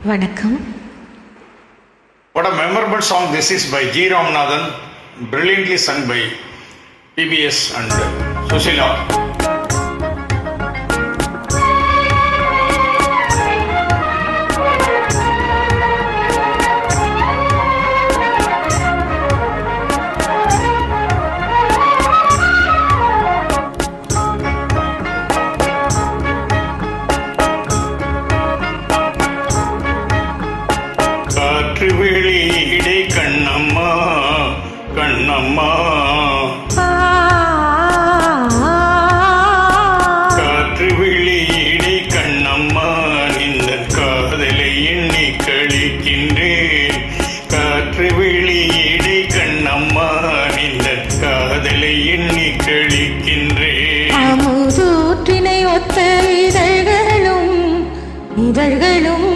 வணக்கம். What a memorable song this is by G. Ramanathan, brilliantly sung by PBS and Susila. காற்று வெளியிடை கண்ணம்மா கண்ணம்மா, காற்று வெளியிடை கண்ணம்மா, இந்த காதலை எண்ணி கழிக்கின்றேன். காற்று வெளியிடை கண்ணம்மா, இந்த காதலை எண்ணி கழிக்கின்றேன். அமுதூற்றினை ஒத்த இதழ்களும் இதழ்களும்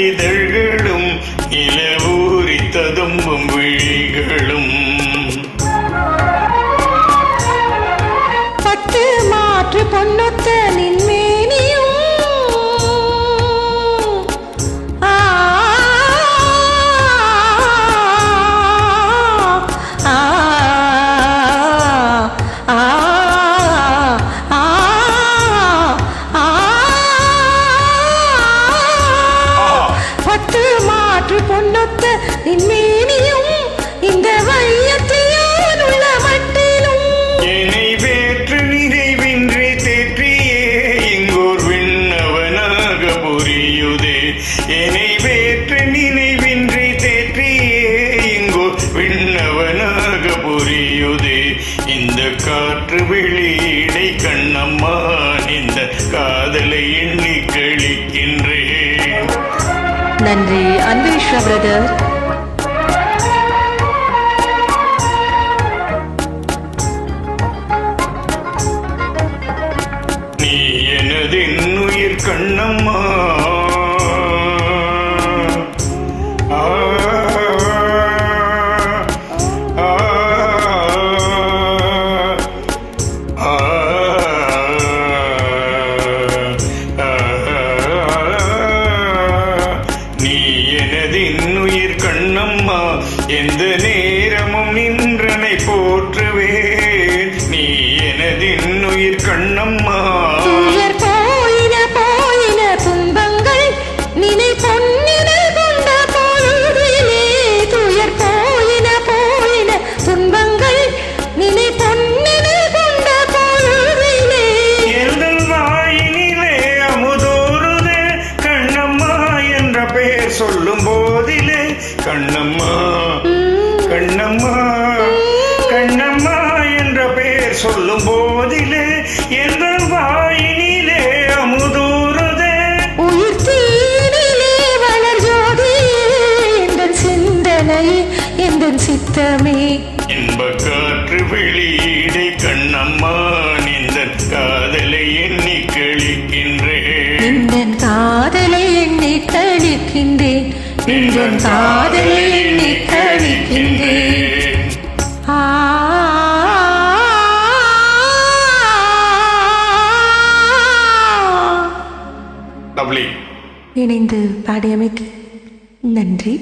இதழ்களும் இளவூரி ததும்பும் விழிகளும் பட்டு மாற்று பொன்னொத்த நின்மேனியும் பொன்னொத்த நின்மேனியும் இந்த வையத்தியான் உள்ள மட்டிலும் என்னை வேற்று நிறைவின்றி தேற்றியே இங்கோர் விண்ணவனாக புரியுதே. என்னை வேற்று நினைவின்றி தேற்றியே இங்கோர் விண்ணவனாக புரியுதே. இந்த காற்று வெளியிடை கண்ணம்மா, இந்த காதலை எண்ணி கழிக்கின்றேன். நன்றி அன்வேஷா பிரதர். நீ எனது உயிர் கண்ணம்மா, உயிர் கண்ணம்மா, எந்த நேரமும் நின்றனை போற்றுவேன். நீ எனது உயிர் கண்ணம்மா. துயர் போயின போயின துன்பங்கள் நினை பொன்னின கொண்ட பொழுதிலே. துயர் போயின போயின துன்பங்கள் நினை பொன்னின கொண்ட பொழுதிலே. எங்கள் வாயினிலே அமுதோருதே கண்ணம்மா என்ற பெயர் சொல்லும் போதிலே. கண்ணம்மா கண்ணம்மா கண்ணம்மா என்ற பெயர் சொல்லும் போதிலே எங்கள் வாயினிலே அமுதூறுதே. உயிர் தீனிலே வளர் ஜோதி எந்தன் சிந்தனை எந்தன் சித்தமே. இன்ப காற்று வெளியிடை கண்ணம்மா, இந்த காதலை எண்ணி கழிக்கின்றேன். இந்த காதலை எண்ணி கழிக்கின்றேன். இந்த காதலை எண்ணி கழிக்கின்றேன். லவ்லி. இணைந்து பாடியமைக்கு நன்றி.